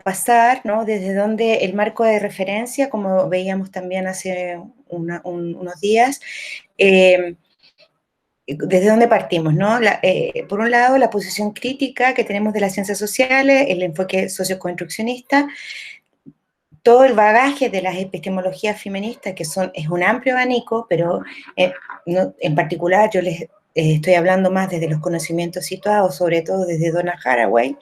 pasar, ¿no? Desde donde el marco de referencia, como veíamos también hace unos días, desde dónde partimos, ¿no? Por un lado, la posición crítica que tenemos de las ciencias sociales, el enfoque socioconstruccionista, todo el bagaje de las epistemologías feministas, que es un amplio abanico, pero en particular yo les estoy hablando más desde los conocimientos situados, sobre todo desde Donna Haraway,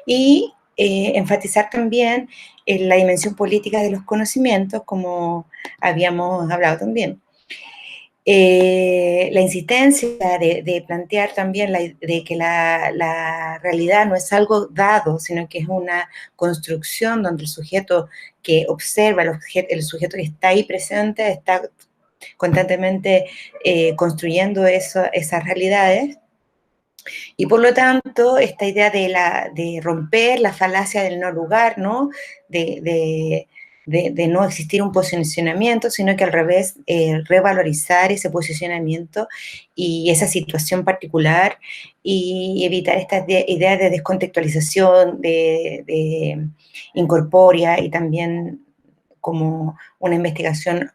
y enfatizar también la dimensión política de los conocimientos, como habíamos hablado también. La insistencia de plantear también de que la realidad no es algo dado, sino que es una construcción donde el sujeto que observa, el sujeto que está ahí presente, está constantemente construyendo esas realidades. Y por lo tanto, esta idea de romper la falacia del no lugar, ¿no? De no existir un posicionamiento, sino que al revés, revalorizar ese posicionamiento y esa situación particular y evitar estas ideas de descontextualización, de incorpórea y también como una investigación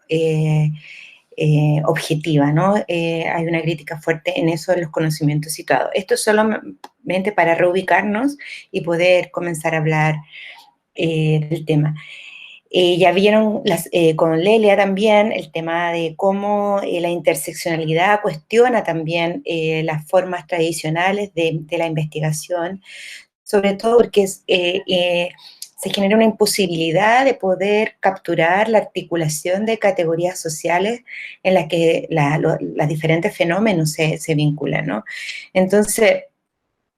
objetiva, ¿no? Hay una crítica fuerte en eso de los conocimientos situados. Esto es solamente para reubicarnos y poder comenzar a hablar del tema. Ya vieron con Lelia también el tema de cómo la interseccionalidad cuestiona también las formas tradicionales de la investigación, sobre todo porque se genera una imposibilidad de poder capturar la articulación de categorías sociales en las que los diferentes fenómenos se vinculan, ¿no? Entonces,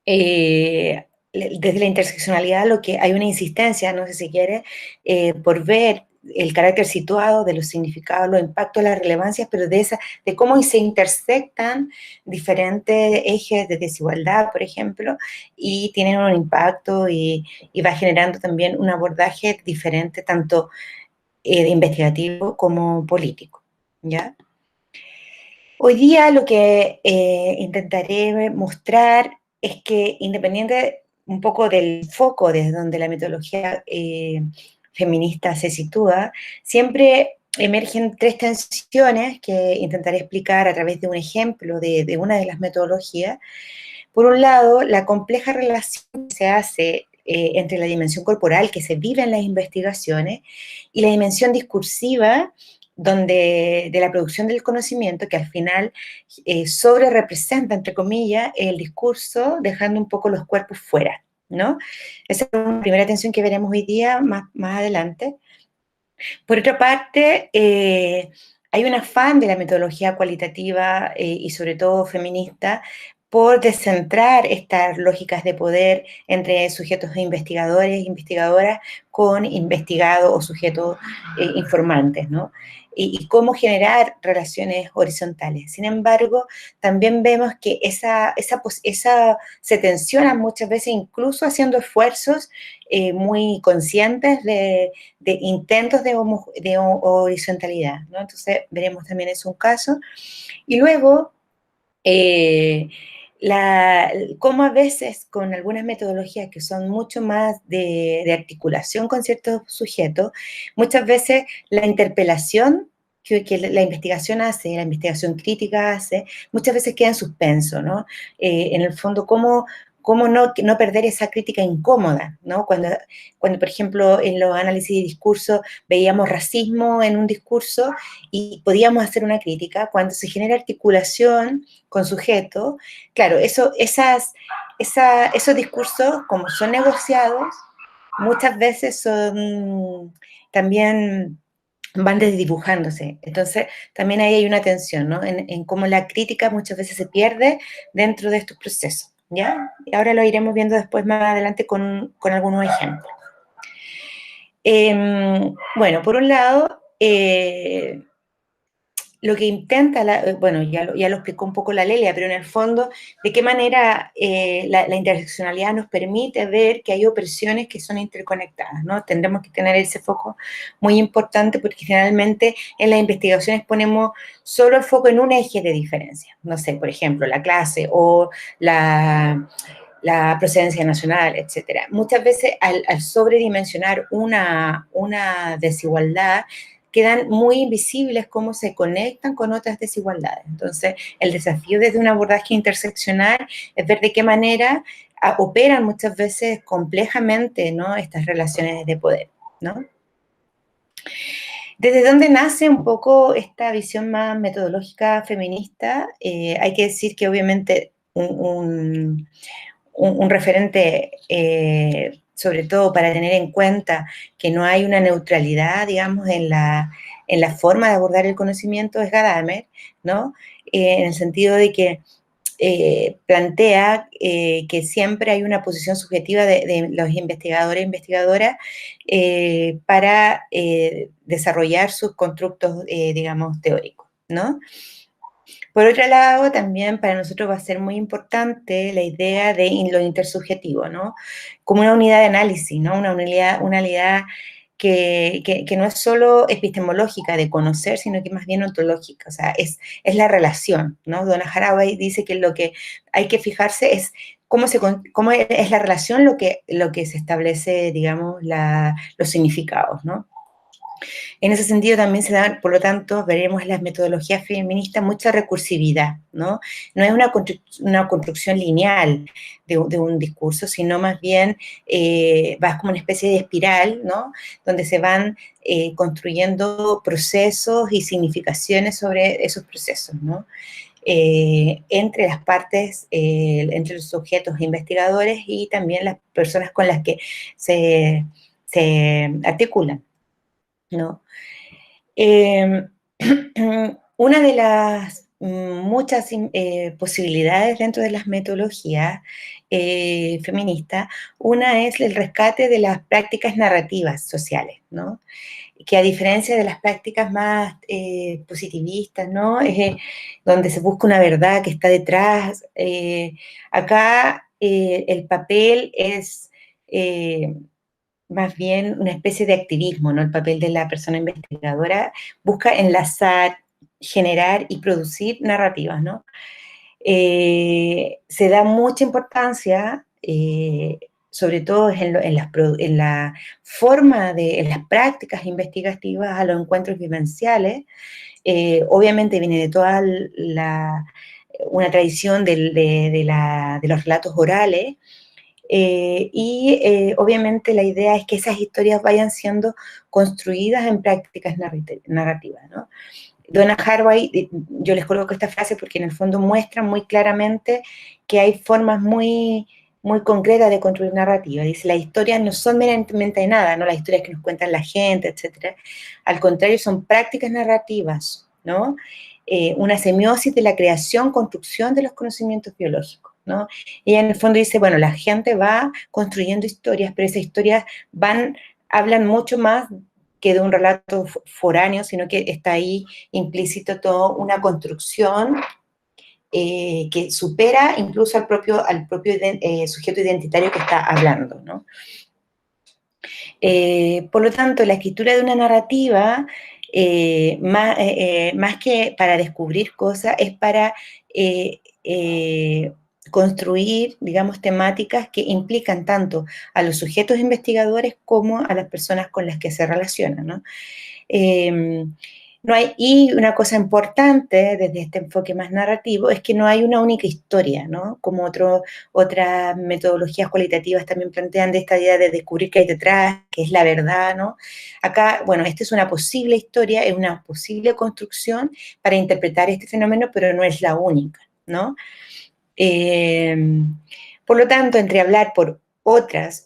desde la interseccionalidad lo que hay una insistencia, no sé si quiere, por ver el carácter situado de los significados, los impactos, las relevancias, pero de cómo se intersectan diferentes ejes de desigualdad, por ejemplo, y tienen un impacto y va generando también un abordaje diferente, tanto investigativo como político, ¿ya? Hoy día lo que intentaré mostrar es que independiente un poco del foco desde donde la metodología feminista se sitúa, siempre emergen tres tensiones que intentaré explicar a través de un ejemplo de una de las metodologías. Por un lado, la compleja relación que se hace entre la dimensión corporal que se vive en las investigaciones y la dimensión discursiva de la producción del conocimiento, que al final sobre representa, entre comillas, el discurso, dejando un poco los cuerpos fuera, ¿no? Esa es una primera tensión que veremos hoy día, más adelante. Por otra parte, hay un afán de la metodología cualitativa y sobre todo feminista por descentrar estas lógicas de poder entre sujetos investigadores e investigadoras con investigados o sujetos informantes, ¿no? Y cómo generar relaciones horizontales. Sin embargo, también vemos que esa se tensiona muchas veces incluso haciendo esfuerzos muy conscientes de intentos de horizontalidad, ¿no? Entonces veremos también eso un caso. Y luego, cómo a veces con algunas metodologías que son mucho más de articulación con ciertos sujetos, muchas veces la interpelación que la investigación hace, la investigación crítica hace, muchas veces queda en suspenso, ¿no? En el fondo, cómo no perder esa crítica incómoda, ¿no? Cuando, por ejemplo, en los análisis de discurso veíamos racismo en un discurso y podíamos hacer una crítica, cuando se genera articulación con sujetos, claro, esos discursos, como son negociados, muchas veces son también van desdibujándose. Entonces, también ahí hay una tensión, ¿no? En cómo la crítica muchas veces se pierde dentro de estos procesos, ¿ya? Y ahora lo iremos viendo después más adelante con algunos ejemplos. Bueno, por un lado, lo que intenta, bueno, ya lo explicó un poco la Lelia, pero en el fondo, de qué manera la interseccionalidad nos permite ver que hay opresiones que son interconectadas, ¿no? Tendremos que tener ese foco muy importante porque generalmente en las investigaciones ponemos solo el foco en un eje de diferencia, no sé, por ejemplo, la clase o la procedencia nacional, etcétera. Muchas veces al sobredimensionar una desigualdad, quedan muy invisibles cómo se conectan con otras desigualdades. Entonces, el desafío desde un abordaje interseccional es ver de qué manera operan muchas veces complejamente, ¿no?, estas relaciones de poder, ¿no? ¿Desde dónde nace un poco esta visión más metodológica feminista? Hay que decir que obviamente un referente, sobre todo para tener en cuenta que no hay una neutralidad, digamos, en la forma de abordar el conocimiento, es Gadamer, ¿no? En el sentido de que plantea que siempre hay una posición subjetiva de los investigadores e investigadoras para desarrollar sus constructos, digamos, teóricos, ¿no? Por otro lado, también para nosotros va a ser muy importante la idea de lo intersubjetivo, ¿no? Como una unidad de análisis, ¿no? Una unidad que no es solo epistemológica de conocer, sino que más bien ontológica, o sea, es la relación, ¿no? Donna Haraway dice que lo que hay que fijarse es cómo es la relación lo que se establece, digamos, los significados, ¿no? En ese sentido también se da, por lo tanto, veremos en las metodologías feministas mucha recursividad, ¿no? No es una construcción lineal de un discurso, sino más bien va como una especie de espiral, ¿no? Donde se van construyendo procesos y significaciones sobre esos procesos, ¿no? Entre las partes, entre los sujetos investigadores y también las personas con las que se articulan, ¿no? Una de las muchas posibilidades dentro de las metodologías feministas, una es el rescate de las prácticas narrativas sociales, ¿no? Que a diferencia de las prácticas más positivistas, ¿no? Donde se busca una verdad que está detrás, acá el papel es más bien una especie de activismo, ¿no? El papel de la persona investigadora busca enlazar, generar y producir narrativas, ¿no? Se da mucha importancia, sobre todo en la forma en las prácticas investigativas a los encuentros vivenciales. Obviamente viene de toda una tradición de los relatos orales, obviamente la idea es que esas historias vayan siendo construidas en prácticas narrativas, ¿no? Donna Haraway, yo les coloco esta frase porque en el fondo muestra muy claramente que hay formas muy concretas de construir narrativa. Dice, las historias no son meramente de nada, ¿no? Las historias que nos cuentan la gente, etcétera. Al contrario, son prácticas narrativas, ¿no? Una semiosis de la creación, construcción de los conocimientos biológicos, ¿no? Y en el fondo dice, bueno, la gente va construyendo historias, pero esas historias hablan mucho más que de un relato foráneo, sino que está ahí implícito toda una construcción que supera incluso al propio sujeto identitario que está hablando, ¿no? Por lo tanto, la escritura de una narrativa, más que para descubrir cosas, es para construir, digamos, temáticas que implican tanto a los sujetos investigadores como a las personas con las que se relacionan, ¿no? Y una cosa importante desde este enfoque más narrativo es que no hay una única historia, ¿no? Como otras metodologías cualitativas también plantean de esta idea de descubrir qué hay detrás, qué es la verdad, ¿no? Acá, bueno, esta es una posible historia, es una posible construcción para interpretar este fenómeno, pero no es la única, ¿no? Por lo tanto, entre hablar por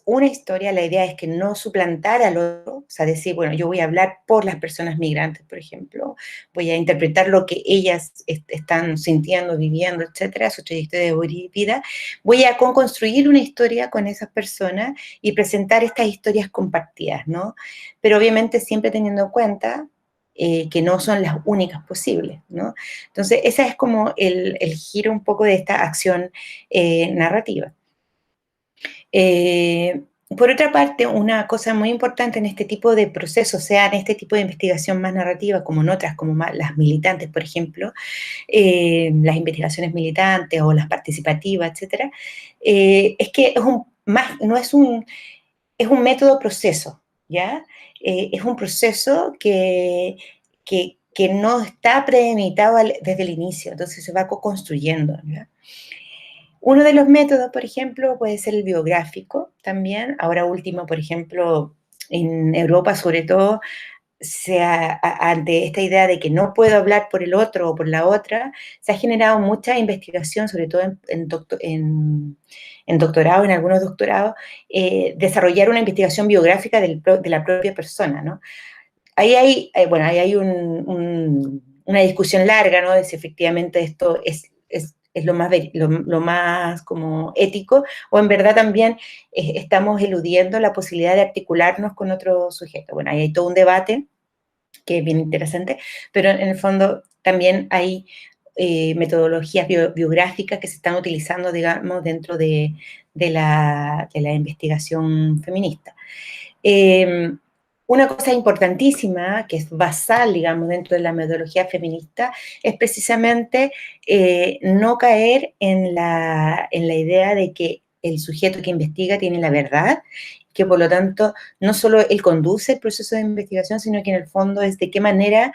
una historia, la idea es que no suplantar al otro, o sea, decir, bueno, yo voy a hablar por las personas migrantes, por ejemplo, voy a interpretar lo que ellas están sintiendo, viviendo, etcétera, su trayectoria de vida, voy a construir una historia con esas personas y presentar estas historias compartidas, ¿no? Pero obviamente siempre teniendo en cuenta que no son las únicas posibles, ¿no? Entonces, ese es como el giro un poco de esta acción narrativa. Por otra parte, una cosa muy importante en este tipo de procesos, sea en este tipo de investigación más narrativa, como en otras, como las militantes, por ejemplo, las investigaciones militantes o las participativas, etcétera, Es que no es un método proceso, ¿ya? Es un proceso que no está premeditado desde el inicio, entonces se va co-construyendo, ¿ya? Uno de los métodos, por ejemplo, puede ser el biográfico también. Ahora último, por ejemplo, en Europa sobre todo, ante esta idea de que no puedo hablar por el otro o por la otra, se ha generado mucha investigación, sobre todo en doctorado, en algunos doctorados, desarrollar una investigación biográfica de la propia persona, ¿no? Bueno, ahí hay una discusión larga, ¿no? De si efectivamente esto es lo más como ético, o en verdad también estamos eludiendo la posibilidad de articularnos con otro sujeto. Bueno, ahí hay todo un debate que es bien interesante, pero en el fondo también hay metodologías biográficas que se están utilizando, digamos, dentro de la investigación feminista. Eh, una cosa importantísima, que es basal, digamos, dentro de la metodología feminista, es precisamente no caer en la idea de que el sujeto que investiga tiene la verdad, que por lo tanto no solo él conduce el proceso de investigación, sino que en el fondo es de qué manera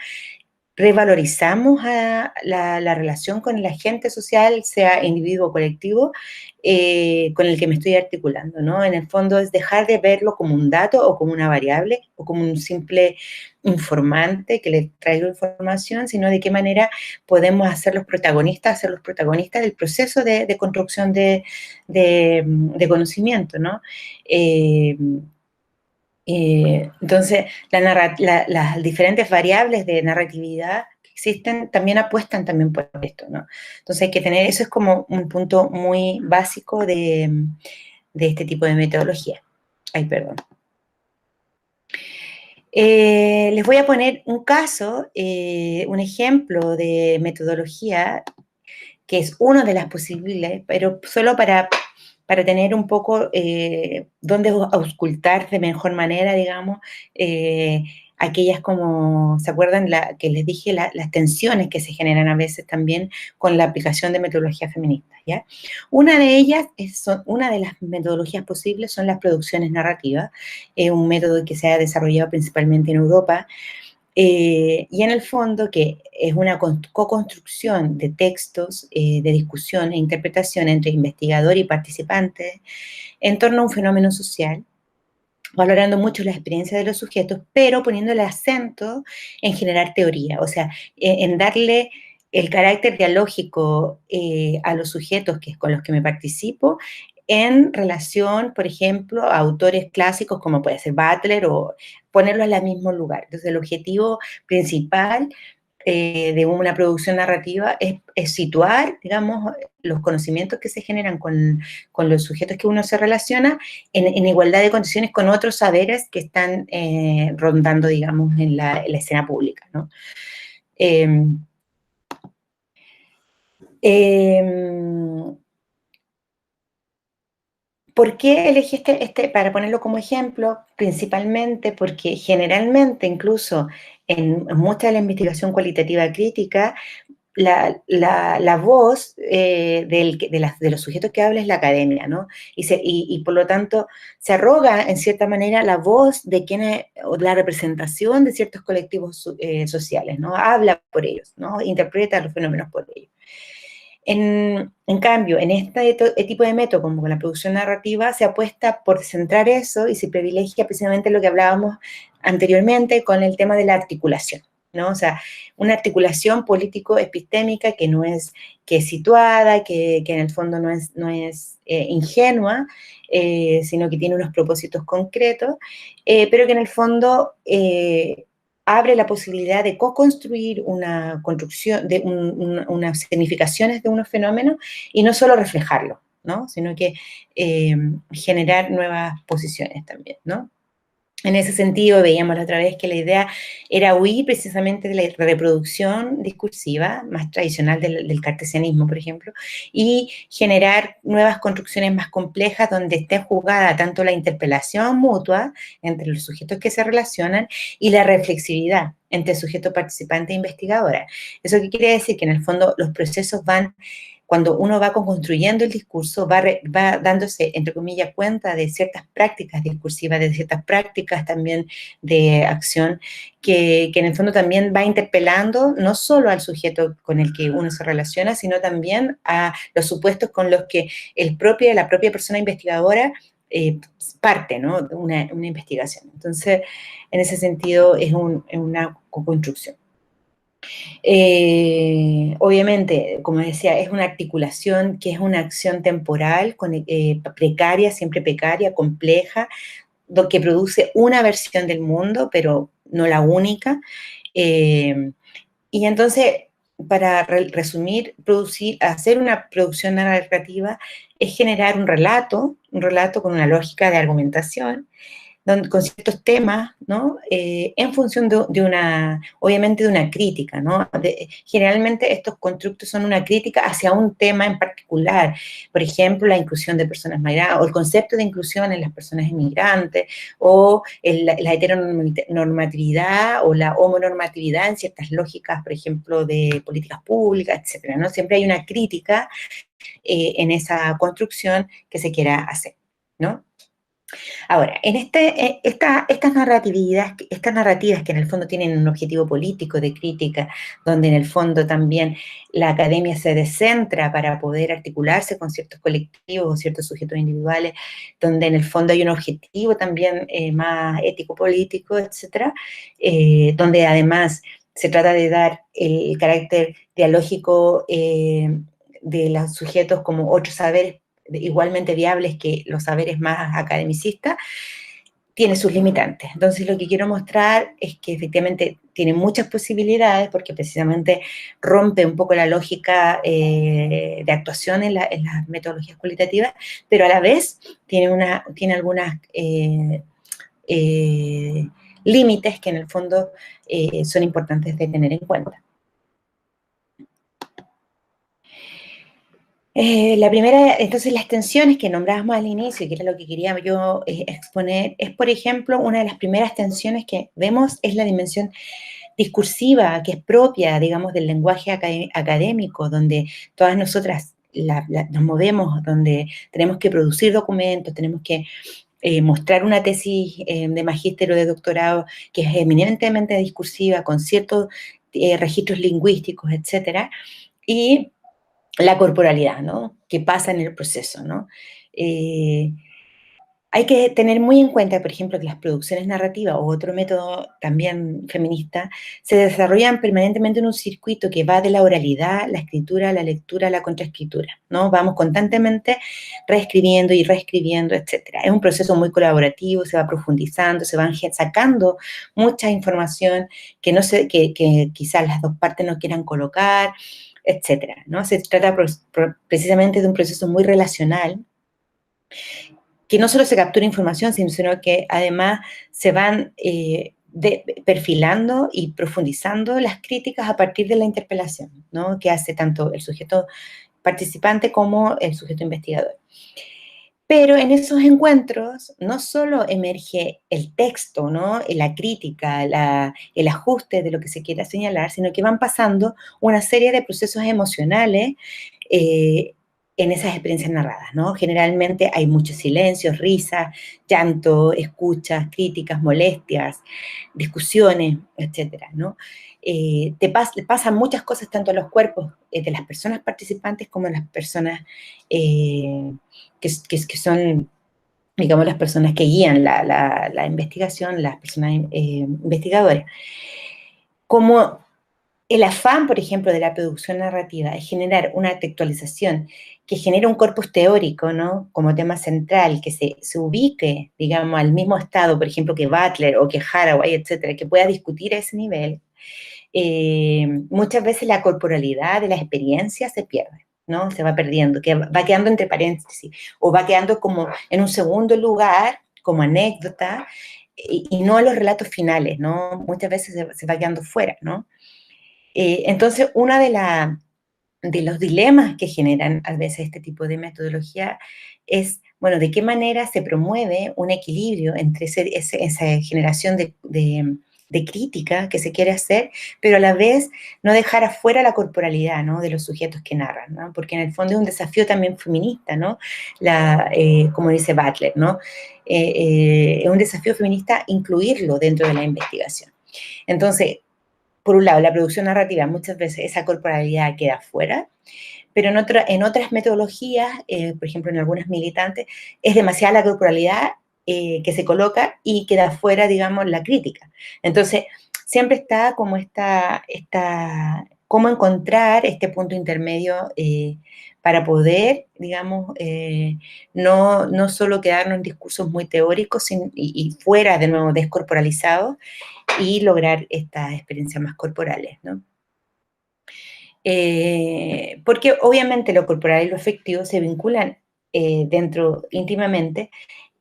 revalorizamos a la relación con el agente social, sea individuo o colectivo, con el que me estoy articulando, ¿no? En el fondo es dejar de verlo como un dato o como una variable o como un simple informante que le traigo información, sino de qué manera podemos hacer los protagonistas del proceso de construcción de conocimiento, ¿no? Eh, entonces, las diferentes variables de narratividad que existen también apuestan también por esto, ¿no? Entonces hay que tener, eso es como un punto muy básico de este tipo de metodología. Ay, perdón. Les voy a poner un caso, un ejemplo de metodología que es una de las posibles, pero solo para tener un poco dónde auscultar de mejor manera, digamos, aquellas como, ¿se acuerdan que les dije las tensiones que se generan a veces también con la aplicación de metodologías feministas, ¿ya? Una de ellas, una de las metodologías posibles son las producciones narrativas, un método que se ha desarrollado principalmente en Europa, y en el fondo que es una co-construcción de textos, de discusión e interpretación entre investigador y participante en torno a un fenómeno social, valorando mucho la experiencia de los sujetos, pero poniendo el acento en generar teoría, o sea, en darle el carácter dialógico a los sujetos con los que me participo en relación, por ejemplo, a autores clásicos como puede ser Butler o ponerlos al mismo lugar. Entonces, el objetivo principal de una producción narrativa es situar, digamos, los conocimientos que se generan con los sujetos que uno se relaciona en igualdad de condiciones con otros saberes que están rondando, digamos, en la escena pública, ¿no? Eh, eh, ¿Por qué elegí para ponerlo como ejemplo? Principalmente porque generalmente, incluso en mucha de la investigación cualitativa crítica, la voz de los sujetos que habla es la academia, ¿no? Y por lo tanto se arroga, en cierta manera, la voz de quienes, o la representación de ciertos colectivos sociales, ¿no? Habla por ellos, ¿no? Interpreta los fenómenos por ellos. En cambio, en este tipo de método, como con la producción narrativa, se apuesta por centrar eso y se privilegia precisamente lo que hablábamos anteriormente con el tema de la articulación, ¿no? O sea, una articulación político-epistémica que es situada, que en el fondo no es ingenua, sino que tiene unos propósitos concretos, pero que en el fondo abre la posibilidad de co-construir una construcción, unas significaciones de unos fenómenos y no solo reflejarlo, ¿no? Sino que generar nuevas posiciones también, ¿no? En ese sentido, veíamos la otra vez que la idea era huir precisamente de la reproducción discursiva más tradicional del cartesianismo, por ejemplo, y generar nuevas construcciones más complejas donde esté jugada tanto la interpelación mutua entre los sujetos que se relacionan y la reflexividad entre sujeto participante e investigadora. ¿Eso qué quiere decir? Que en el fondo los procesos van cuando uno va construyendo el discurso, va dándose, entre comillas, cuenta de ciertas prácticas discursivas, de ciertas prácticas también de acción, que en el fondo también va interpelando no solo al sujeto con el que uno se relaciona, sino también a los supuestos con los que la propia persona investigadora parte, ¿no? De una investigación. Entonces, en ese sentido, es una co-construcción. Obviamente, como decía, es una articulación que es una acción temporal, precaria, siempre precaria, compleja, que produce una versión del mundo, pero no la única. Y entonces, para resumir, hacer una producción narrativa es generar un relato con una lógica de argumentación, con ciertos temas, ¿no? En función obviamente, de una crítica, ¿no? Generalmente estos constructos son una crítica hacia un tema en particular, por ejemplo, la inclusión de personas mayores, o el concepto de inclusión en las personas inmigrantes, o la heteronormatividad o la homonormatividad en ciertas lógicas, por ejemplo, de políticas públicas, etcétera, ¿no? Siempre hay una crítica en esa construcción que se quiera hacer, ¿no? Ahora, estas narrativas que en el fondo tienen un objetivo político de crítica, donde en el fondo también la academia se descentra para poder articularse con ciertos colectivos o ciertos sujetos individuales, donde en el fondo hay un objetivo también más ético-político, etcétera, donde además se trata de dar el carácter dialógico de los sujetos como otros saberes igualmente viables que los saberes más academicistas, tiene sus limitantes. Entonces, lo que quiero mostrar es que efectivamente tiene muchas posibilidades porque precisamente rompe un poco la lógica de actuación en las metodologías cualitativas, pero a la vez tiene algunas límites que en el fondo son importantes de tener en cuenta. La primera, entonces, las tensiones que nombrábamos al inicio, que era lo que quería yo exponer, es, por ejemplo, una de las primeras tensiones que vemos es la dimensión discursiva, que es propia, digamos, del lenguaje académico, donde todas nosotras nos movemos, donde tenemos que producir documentos, tenemos que mostrar una tesis de magíster o de doctorado que es eminentemente discursiva, con ciertos registros lingüísticos, etcétera, y la corporalidad, ¿no? Que pasa en el proceso, ¿no? Hay que tener muy en cuenta, por ejemplo, que las producciones narrativas o otro método también feminista se desarrollan permanentemente en un circuito que va de la oralidad, la escritura, la lectura, la contraescritura, ¿no? Vamos constantemente reescribiendo y reescribiendo, etcétera. Es un proceso muy colaborativo, se va profundizando, se van sacando mucha información que quizás las dos partes no quieran colocar, etcétera, ¿no? Se trata precisamente de un proceso muy relacional, que no solo se captura información, sino que además se van perfilando y profundizando las críticas a partir de la interpelación, ¿no? Que hace tanto el sujeto participante como el sujeto investigador. Pero en esos encuentros no solo emerge el texto, ¿no? La crítica, el ajuste de lo que se quiera señalar, sino que van pasando una serie de procesos emocionales eh, en esas experiencias narradas, ¿no? Generalmente hay muchos silencios, risas, llanto, escuchas, críticas, molestias, discusiones, etcétera, ¿no? Pasan muchas cosas tanto a los cuerpos de las personas participantes como a las personas que son, digamos, las personas que guían la investigación, las personas investigadoras. Como el afán, por ejemplo, de la producción narrativa es generar una textualización que genere un corpus teórico, ¿no? Como tema central, que se ubique, digamos, al mismo estado, por ejemplo, que Butler o que Haraway, etcétera, que pueda discutir a ese nivel. Muchas veces la corporalidad de la experiencia se pierde, ¿no? Se va perdiendo, que va quedando entre paréntesis, o va quedando como en un segundo lugar, como anécdota, y no a los relatos finales, ¿no? Muchas veces se va quedando fuera, ¿no? Entonces, de los dilemas que generan a veces este tipo de metodología es, bueno, de qué manera se promueve un equilibrio entre esa generación de crítica que se quiere hacer, pero a la vez no dejar afuera la corporalidad, ¿no?, de los sujetos que narran, ¿no? Porque en el fondo es un desafío también feminista, ¿no? Como dice Butler, ¿no? Es un desafío feminista incluirlo dentro de la investigación. Entonces, por un lado, la producción narrativa, muchas veces esa corporalidad queda fuera, pero en otras metodologías, por ejemplo, en algunas militantes, es demasiada la corporalidad que se coloca y queda fuera, digamos, la crítica. Entonces, siempre está como cómo encontrar este punto intermedio para poder, digamos, no solo quedarnos en discursos muy teóricos y fuera, de nuevo, descorporalizados, y lograr estas experiencias más corporales, ¿no? Porque obviamente lo corporal y lo afectivo se vinculan dentro íntimamente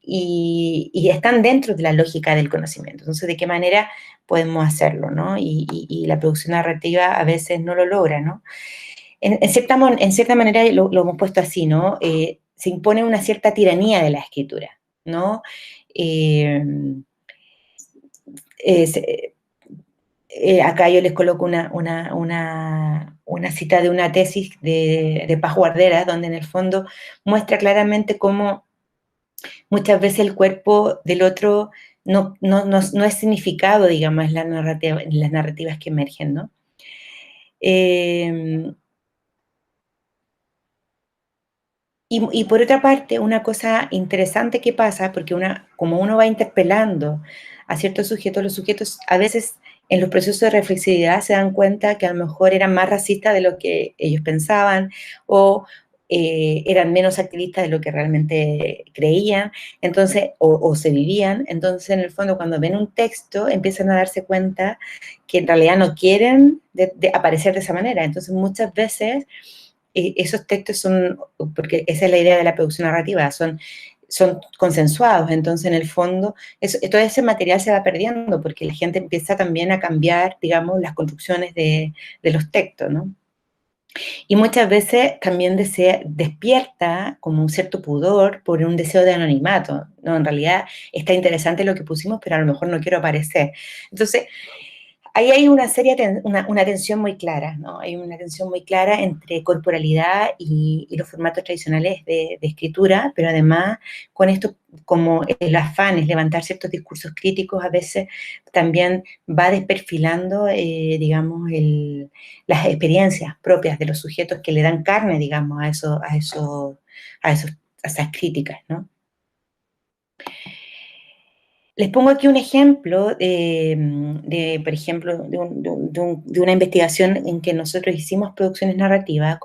y están dentro de la lógica del conocimiento. Entonces, ¿de qué manera podemos hacerlo, no? Y la producción narrativa a veces no lo logra, ¿no? En cierta manera lo hemos puesto así, ¿no? Se impone una cierta tiranía de la escritura, ¿no? Eh, se- Acá yo les coloco una cita de una tesis de Paz Guardera, donde en el fondo muestra claramente cómo muchas veces el cuerpo del otro no es significado, digamos, en las narrativas que emergen, ¿no? Eh, y por otra parte, una cosa interesante que pasa, porque como uno va interpelando a ciertos sujetos, los sujetos a veces en los procesos de reflexividad se dan cuenta que a lo mejor eran más racistas de lo que ellos pensaban o eran menos activistas de lo que realmente creían, entonces, o se vivían. Entonces, en el fondo, cuando ven un texto, empiezan a darse cuenta que en realidad no quieren de aparecer de esa manera. Entonces, muchas veces esos textos son, porque esa es la idea de la producción narrativa, son consensuados, entonces en el fondo todo ese material se va perdiendo porque la gente empieza también a cambiar, digamos, las construcciones de los textos, ¿no? Y muchas veces también despierta como un cierto pudor por un deseo de anonimato, ¿no? En realidad está interesante lo que pusimos, pero a lo mejor no quiero aparecer. Entonces, ahí hay una tensión muy clara, ¿no? Hay una tensión muy clara entre corporalidad y los formatos tradicionales de escritura, pero además con esto, como el afán es levantar ciertos discursos críticos, a veces también va desperfilando, digamos, las experiencias propias de los sujetos que le dan carne, digamos, a esas críticas, ¿no? Les pongo aquí un ejemplo por ejemplo, de una investigación en que nosotros hicimos producciones narrativas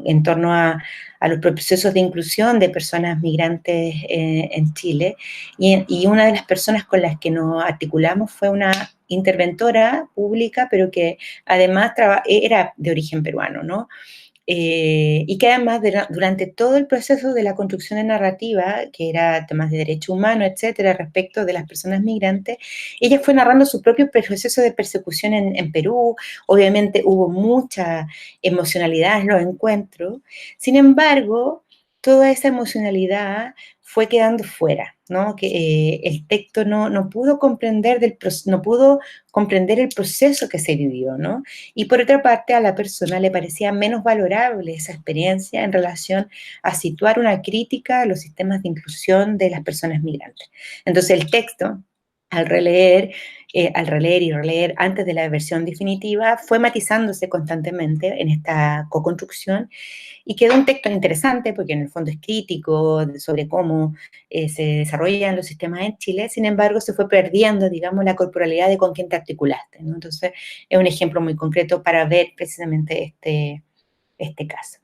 en torno a los procesos de inclusión de personas migrantes en Chile. Y una de las personas con las que nos articulamos fue una interventora pública, pero que además era de origen peruano, ¿no? Y que además durante todo el proceso de la construcción de narrativa, que era temas de derecho humano, etcétera, respecto de las personas migrantes, ella fue narrando su propio proceso de persecución en Perú. Obviamente hubo mucha emocionalidad en los encuentros. Sin embargo, toda esa emocionalidad fue quedando fuera, ¿no? Que el texto no pudo no pudo comprender el proceso que se vivió, ¿no? Y por otra parte, a la persona le parecía menos valorable esa experiencia en relación a situar una crítica a los sistemas de inclusión de las personas migrantes. Entonces, el texto, al releer y releer antes de la versión definitiva, fue matizándose constantemente en esta co-construcción y quedó un texto interesante porque en el fondo es crítico sobre cómo se desarrollan los sistemas en Chile. Sin embargo, se fue perdiendo, digamos, la corporalidad de con quién te articulaste, ¿no? Entonces, es un ejemplo muy concreto para ver precisamente este caso.